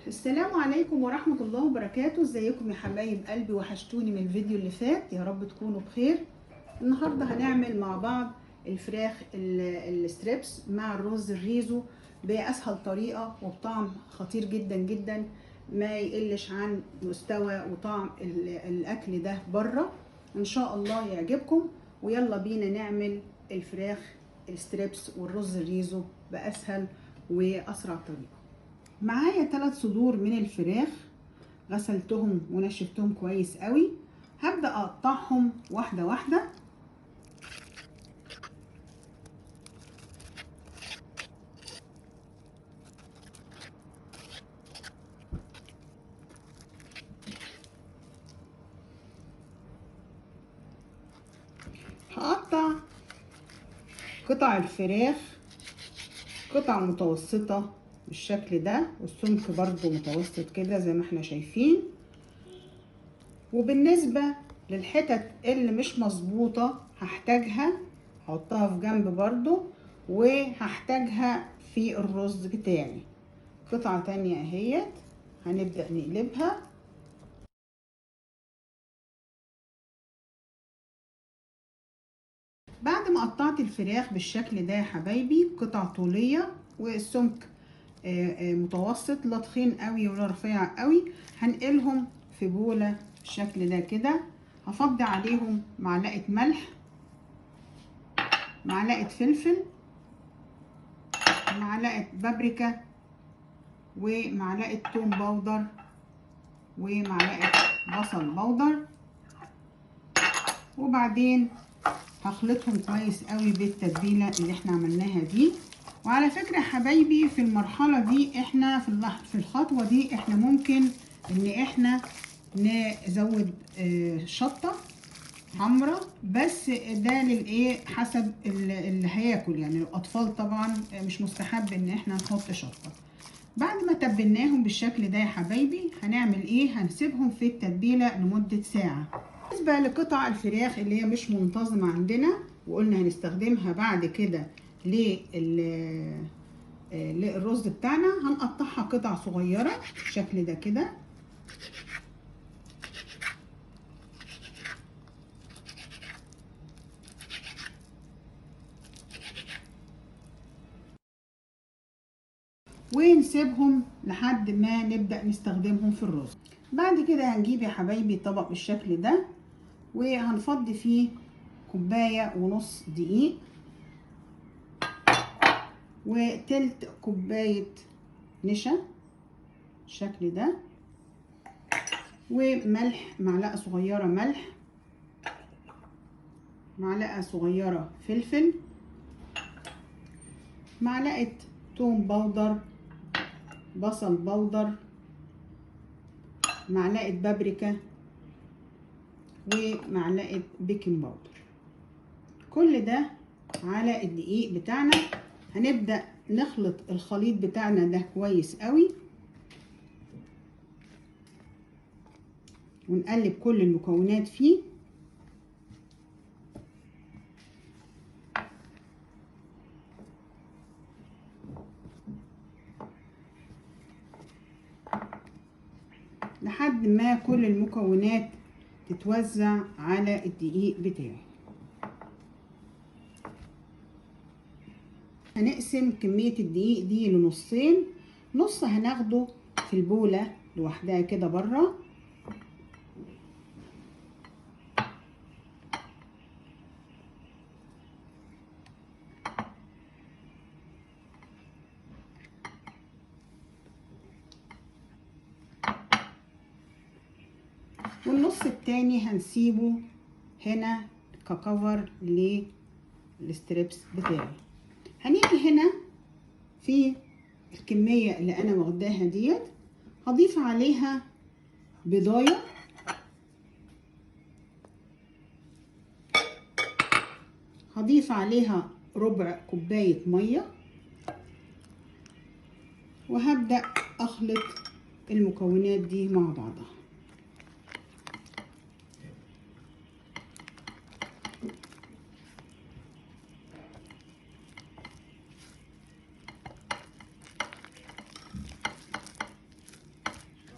السلام عليكم ورحمة الله وبركاته. ازيكم يا حبايب قلبي؟ وحشتوني من الفيديو اللي فات، يا رب تكونوا بخير. النهاردة هنعمل مع بعض الفراخ الستريبس مع الرز الريزو بأسهل طريقة وبطعم خطير جدا جدا، ما يقلش عن مستوى وطعم الأكل ده بره. إن شاء الله يعجبكم، ويلا بينا نعمل الفراخ الستريبس والرز الريزو بأسهل وأسرع طريقة. معايا 3 صدور من الفراخ، غسلتهم ونشفتهم كويس قوي. هبدأ اقطعهم واحدة واحدة. هقطع قطع الفراخ قطع متوسطة بالشكل ده، والسمك برضو متوسط كده زي ما احنا شايفين. وبالنسبة للحتت اللي مش مظبوطة هحتاجها، هحطها في جنب برضو، وهحتاجها في الرز بتاعي. قطعة تانية اهيت هنبدأ نقلبها. بعد ما قطعت الفراخ بالشكل ده يا حبايبي قطع طولية والسمك متوسط، لا تخين قوي ولا رفيع قوي، هنقلهم في بولة بالشكل ده كده. هفضي عليهم معلقة ملح، معلقة فلفل، معلقة بابريكا، ومعلقة توم باودر، ومعلقة بصل باودر. وبعدين هخلطهم كويس قوي بالتتبيله اللي احنا عملناها دي. وعلى فكره يا حبايبي، في المرحله دي احنا في الخطوه دي احنا ممكن ان احنا نزود شطه حمراء، بس ده للايه حسب اللي هياكل. يعني الاطفال طبعا مش مستحب ان احنا نحط شطه. بعد ما تبلناهم بالشكل ده يا حبايبي هنعمل ايه؟ هنسيبهم في التتبيله لمده ساعه. بالنسبه لقطع الفراخ اللي هي مش منتظمه عندنا وقلنا هنستخدمها بعد كده للرز بتاعنا، هنقطعها قطع صغيره بالشكل ده كده. ونسيبهم لحد ما نبدأ نستخدمهم في الرز. بعد كده هنجيب يا حبايبي طبق بالشكل ده، وهنفضي فيه كوباية ونص دقيق، وتلت كوباية نشا بالشكل ده، وملح معلقة صغيرة ملح، معلقة صغيرة فلفل، معلقة توم باودر، بصل باودر، معلقة بابريكا، ومعلقة بيكنج باودر. كل ده على الدقيق بتاعنا. هنبدأ نخلط الخليط بتاعنا ده كويس قوي، ونقلب كل المكونات فيه. لحد ما كل المكونات تتوزع على الدقيق بتاعي. هنقسم كمية الدقيق دي لنصين، نص هناخده في البولة لوحدها كده بره، والنص التاني هنسيبه هنا ككفر للستريبس بتاعي. هنيجي هنا في الكمية اللي انا واخداها ديت، هضيف عليها بيضاية، هضيف عليها ربع كوباية مية، وهبدأ اخلط المكونات دي مع بعضها.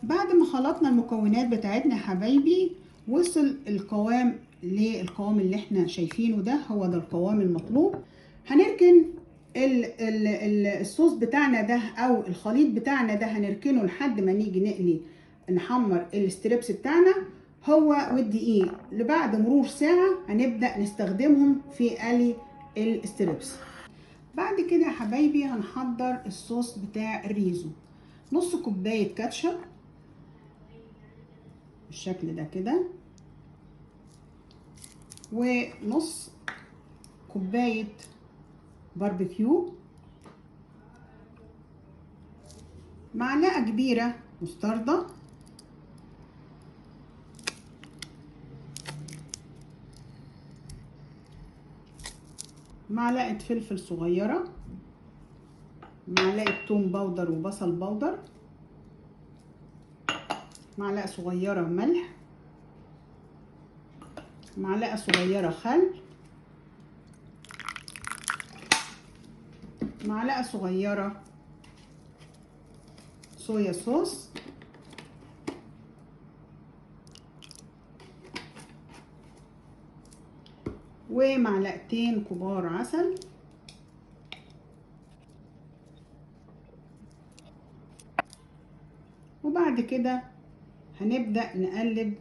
بعد ما خلطنا المكونات بتاعتنا يا حبايبي، وصل القوام للقوام اللي احنا شايفينه ده، هو ده القوام المطلوب. هنركن الصوص بتاعنا ده او الخليط بتاعنا ده، هنركنه لحد ما نيجي نقلي نحمر الستريبس بتاعنا هو والدقيق. لبعد مرور ساعة هنبدأ نستخدمهم في قلي الستريبس. بعد كده يا حبايبي هنحضر الصوص بتاع الريزو. نص كوباية كاتشب بالشكل ده كده، ونص كوباية باربيكيو، معلقة كبيرة مستردة، معلقة فلفل صغيرة، معلقة توم باودر وبصل باودر، معلقة صغيرة ملح، معلقة صغيرة خل، معلقة صغيرة صويا صوص، ومعلقتين كبار عسل. وبعد كده هنبدأ نقلب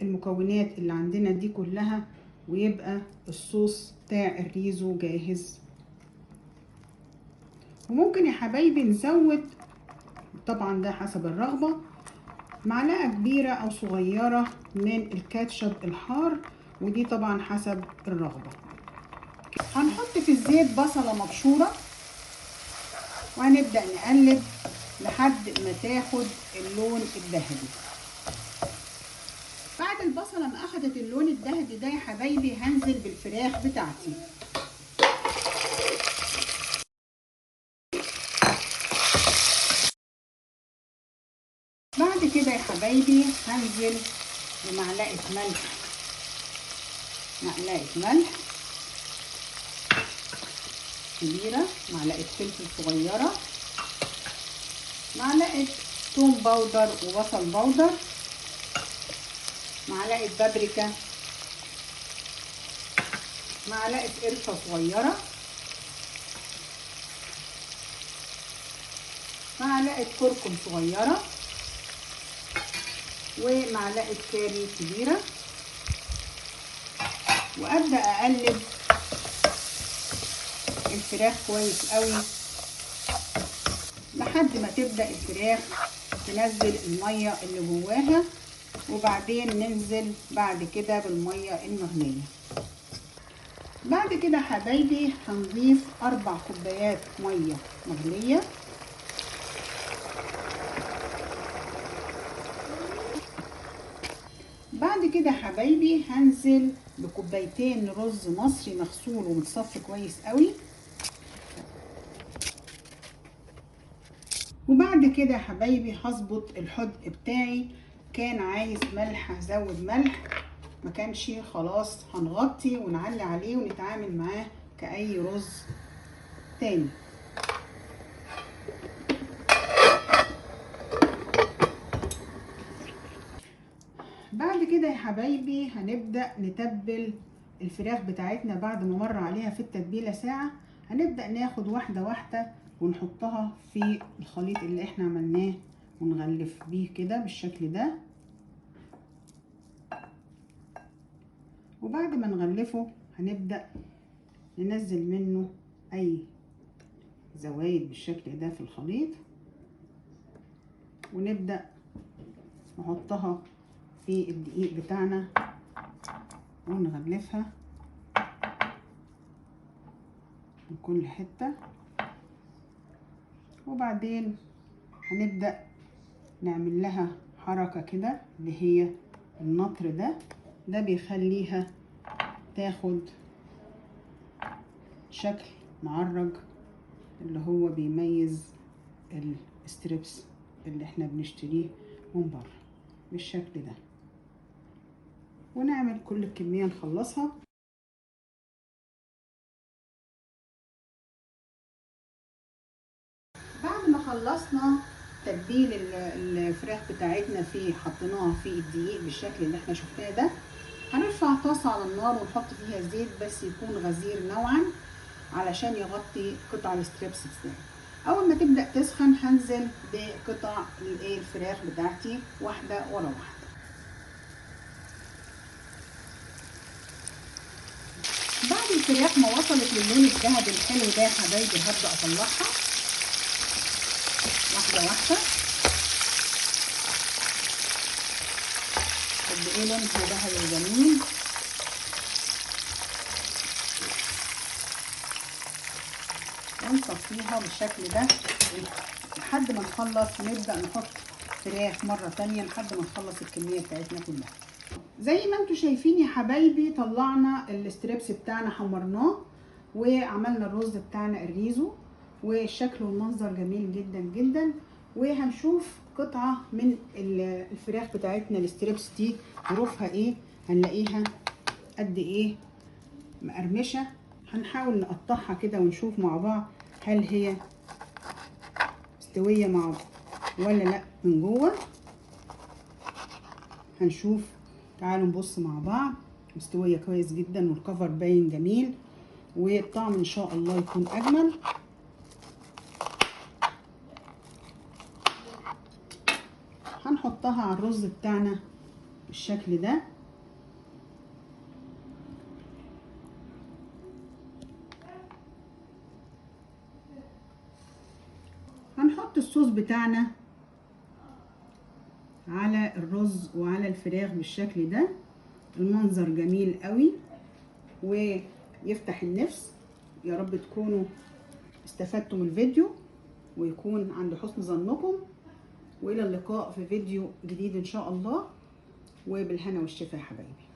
المكونات اللي عندنا دي كلها، ويبقى الصوص بتاع الريزو جاهز. وممكن يا حبايبي نزود، طبعا ده حسب الرغبة، معلقة كبيرة او صغيرة من الكاتشب الحار، ودي طبعا حسب الرغبة. هنحط في الزيت بصلة مبشورة، وهنبدأ نقلب لحد ما تاخد اللون الذهبي. بعد البصلة ما اخدت اللون الذهبي ده يا حبايبي، هنزل بالفراخ بتاعتي. بعد كده يا حبايبي هنزل بمعلقة ملح، معلقة ملح كبيرة، معلقة فلفل صغيرة، معلقة توم باودر وبصل باودر، معلقة بابريكا، معلقة قرفة صغيرة، معلقة كركم صغيرة، ومعلقة كاري كبيرة. وابدأ اقلب الفراخ كويس قوي لحد ما تبدأ الفراخ تنزل المية اللي جواها، وبعدين ننزل بعد كده بالمية المغلية. بعد كده حبايبي هنضيف 4 كوبايات مية مغلية، بعد كده حبايبي هنزل بكوبايتين رز مصري مغسول ومتصفي كويس قوي. وبعد كده يا حبايبي هظبط الحدق بتاعي، كان عايز ملح هزود ملح، ما كانش خلاص هنغطي ونعلي عليه ونتعامل معاه كأي رز تاني. بعد كده يا حبايبي هنبدأ نتبل الفراخ بتاعتنا. بعد ما مر عليها في التتبيلة ساعة، هنبدأ ناخد واحدة واحدة ونحطها في الخليط اللي احنا عملناه، ونغلف بيه كده بالشكل ده. وبعد ما نغلفه هنبدأ ننزل منه اي زوايد بالشكل ده في الخليط، ونبدأ نحطها في الدقيق بتاعنا ونغلفها من كل حتة. وبعدين هنبدأ نعمل لها حركة كده، اللي هي النطر ده بيخليها تاخد شكل معرج اللي هو بيميز الستريبس اللي احنا بنشتريه من بره بالشكل ده. ونعمل كل الكمية نخلصها. بعد ما خلصنا تتبيل الفراخ بتاعتنا حطيناها في الدقيق بالشكل اللي احنا شفناه ده. هنرفع طاسة على النار ونحط فيها زيت بس يكون غزير نوعا علشان يغطي قطع الستريبس بتاعي. اول ما تبدأ تسخن هنزل بقطع الفراخ بتاعتي واحدة ورا واحدة. بعد الفراخ ما وصلت للون الذهبي الحلو ده يا حبايبي هبدأ اطلعها واحدة واحدة. قد ايه لونها ذهبي وجميل. ونصفيها بالشكل ده لحد ما نخلص، ونبدأ نحط فراخ مرة تانية لحد ما نخلص الكمية بتاعتنا كلها. زي ما انتوا شايفين يا حبايبي طلعنا الستريبس بتاعنا، حمرناه وعملنا الرز بتاعنا الريزو، والشكل والمنظر جميل جدا جدا. وهنشوف قطعة من الفراخ بتاعتنا الستريبس دي ظروفها ايه. هنلاقيها قد ايه مقرمشة. هنحاول نقطعها كده ونشوف مع بعض هل هي مستوية مع ولا لا من جوه. هنشوف، تعالوا نبص مع بعض. مستوية كويس جدا والكفر باين جميل، والطعم ان شاء الله يكون اجمل. هنحطها على الرز بتاعنا بالشكل ده. هنحط الصوص بتاعنا على الرز وعلى الفراخ بالشكل ده. المنظر جميل قوي ويفتح النفس. يا رب تكونوا استفدتوا من الفيديو ويكون عند حسن ظنكم، والى اللقاء في فيديو جديد ان شاء الله، وبالهنا والشفا يا حبايبي.